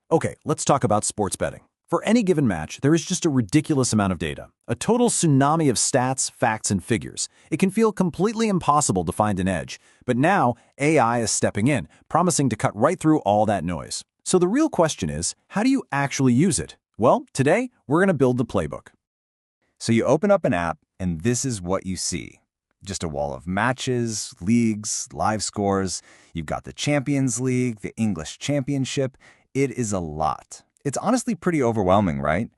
Okay, let's talk about sports betting. For any given match, there is just a ridiculous amount of data, a total tsunami of stats, facts, and figures. It can feel completely impossible to find an edge, but now AI is stepping in, promising to cut right through all that noise. So the real question is, how do you actually use it? Well, today, we're going to build the playbook. So you open up an app, and this is what you see. Just a wall of matches, leagues, live scores. You've got the Champions League, the English Championship. It is a lot. It's honestly pretty overwhelming, right?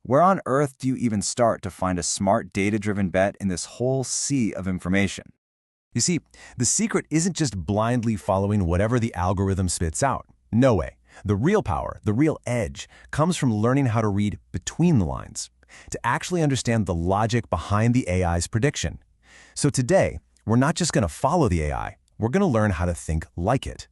Where on earth do you even start to find a smart, data-driven bet in this whole sea of information? You see, the secret isn't just blindly following whatever the algorithm spits out. No way. The real power, the real edge, comes from learning how to read between the lines, to actually understand the logic behind the AI's prediction. So today, we're not just going to follow the AI, we're going to learn how to think like it.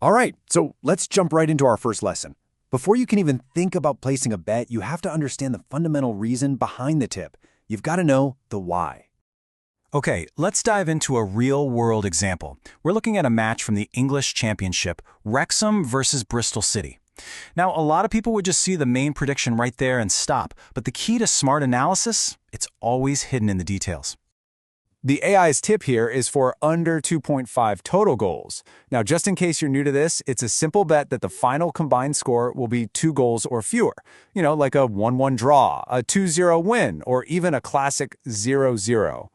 All right, so let's jump right into our first lesson. Before you can even think about placing a bet, you have to understand the fundamental reason behind the tip. You've got to know the why. Okay, let's dive into a real-world example. We're looking at a match from the English Championship, Wrexham versus Bristol City. Now, a lot of people would just see the main prediction right there and stop, but the key to smart analysis, it's always hidden in the details. The AI's tip here is for under 2.5 total goals. Now, just in case you're new to this, it's a simple bet that the final combined score will be 2 goals or fewer. You know, like a 1-1 draw, a 2-0 win, or even a classic 0-0.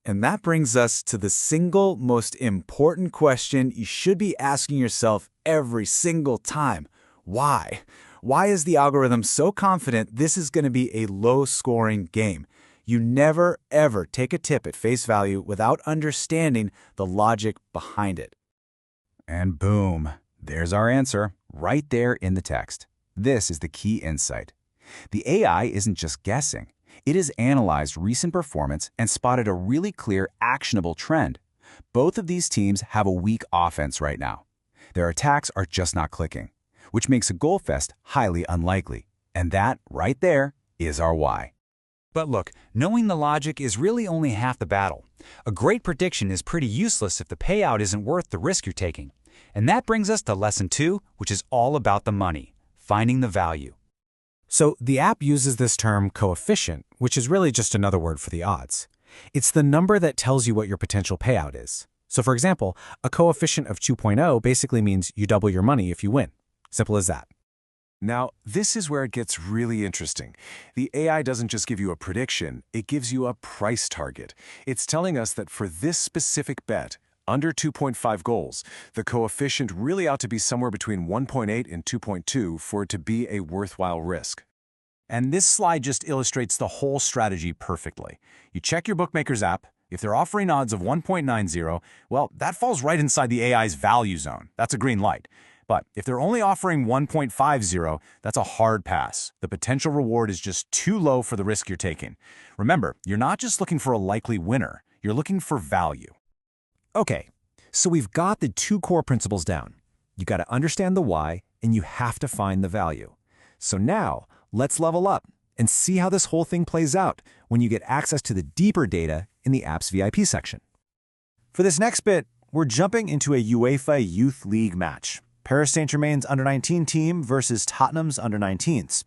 And that brings us to the single most important question you should be asking yourself every single time. Why? Why is the algorithm so confident this is going to be a low-scoring game? You never, ever take a tip at face value without understanding the logic behind it. And boom, there's our answer, right there in the text. This is the key insight. The AI isn't just guessing. It has analyzed recent performance and spotted a really clear, actionable trend. Both of these teams have a weak offense right now. Their attacks are just not clicking, which makes a goal fest highly unlikely. And that, right there, is our why. But look, knowing the logic is really only half the battle. A great prediction is pretty useless if the payout isn't worth the risk you're taking. And that brings us to lesson 2, which is all about the money, finding the value. So the app uses this term coefficient, which is really just another word for the odds. It's the number that tells you what your potential payout is. So for example, a coefficient of 2.0 basically means you double your money if you win. Simple as that. Now, this is where it gets really interesting. The AI doesn't just give you a prediction, it gives you a price target. It's telling us that for this specific bet, under 2.5 goals, the coefficient really ought to be somewhere between 1.8 and 2.2 for it to be a worthwhile risk. And this slide just illustrates the whole strategy perfectly. You check your bookmaker's app. If they're offering odds of 1.90, well, that falls right inside the AI's value zone. That's a green light. But if they're only offering 1.50, that's a hard pass. The potential reward is just too low for the risk you're taking. Remember, you're not just looking for a likely winner, you're looking for value. Okay, so we've got the 2 core principles down. You got to understand the why, and you have to find the value. So now, let's level up and see how this whole thing plays out when you get access to the deeper data in the app's VIP section. For this next bit, we're jumping into a UEFA Youth League match. Paris Saint-Germain's under-19 team versus Tottenham's under-19s.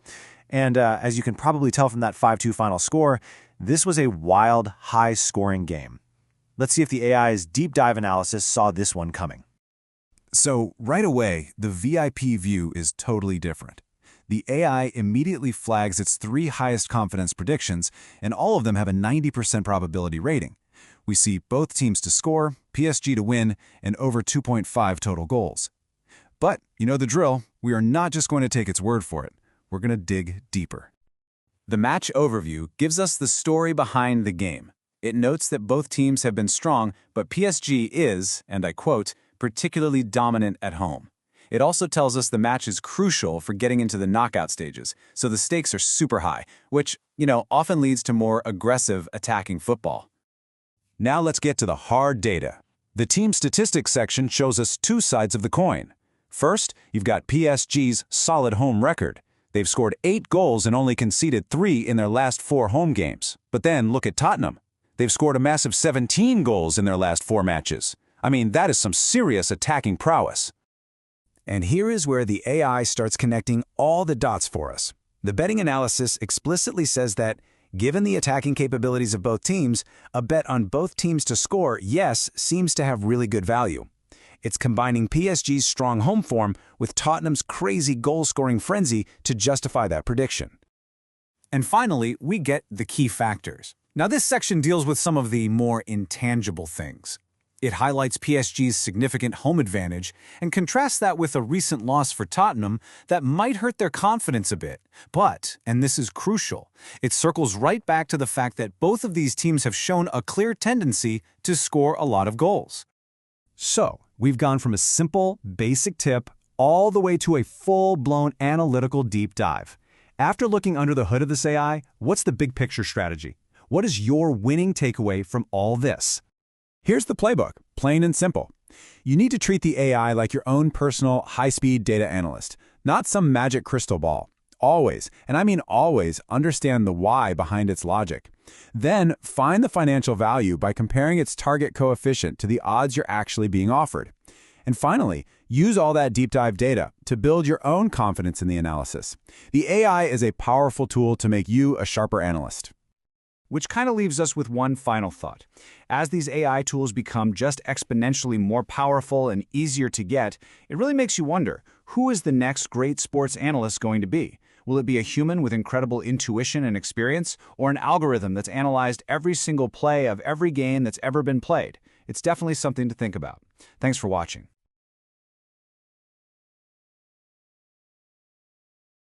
And as you can probably tell from that 5-2 final score, this was a wild, high-scoring game. Let's see if the AI's deep dive analysis saw this one coming. So right away, the VIP view is totally different. The AI immediately flags its 3 highest confidence predictions, and all of them have a 90% probability rating. We see both teams to score, PSG to win, and over 2.5 total goals. But you know the drill, we are not just going to take its word for it. We're going to dig deeper. The match overview gives us the story behind the game. It notes that both teams have been strong, but PSG is, and I quote, particularly dominant at home. It also tells us the match is crucial for getting into the knockout stages, so the stakes are super high, which, often leads to more aggressive attacking football. Now let's get to the hard data. The team statistics section shows us 2 sides of the coin. First, you've got PSG's solid home record. They've scored 8 goals and only conceded 3 in their last 4 home games. But then look at Tottenham. They've scored a massive 17 goals in their last 4 matches. I mean, that is some serious attacking prowess. And here is where the AI starts connecting all the dots for us. The betting analysis explicitly says that, given the attacking capabilities of both teams, a bet on both teams to score, yes, seems to have really good value. It's combining PSG's strong home form with Tottenham's crazy goal-scoring frenzy to justify that prediction. And finally, we get the key factors. Now, this section deals with some of the more intangible things. It highlights PSG's significant home advantage and contrasts that with a recent loss for Tottenham that might hurt their confidence a bit. But, and this is crucial, it circles right back to the fact that both of these teams have shown a clear tendency to score a lot of goals. So, we've gone from a simple, basic tip all the way to a full-blown analytical deep dive. After looking under the hood of this AI, what's the big picture strategy? What is your winning takeaway from all this? Here's the playbook, plain and simple. You need to treat the AI like your own personal, high-speed data analyst, not some magic crystal ball. Always, and I mean always, understand the why behind its logic. Then, find the financial value by comparing its target coefficient to the odds you're actually being offered. And finally, use all that deep dive data to build your own confidence in the analysis. The AI is a powerful tool to make you a sharper analyst. Which kind of leaves us with one final thought. As these AI tools become just exponentially more powerful and easier to get, it really makes you wonder, who is the next great sports analyst going to be? Will it be a human with incredible intuition and experience, or an algorithm that's analyzed every single play of every game that's ever been played? It's definitely something to think about. Thanks for watching.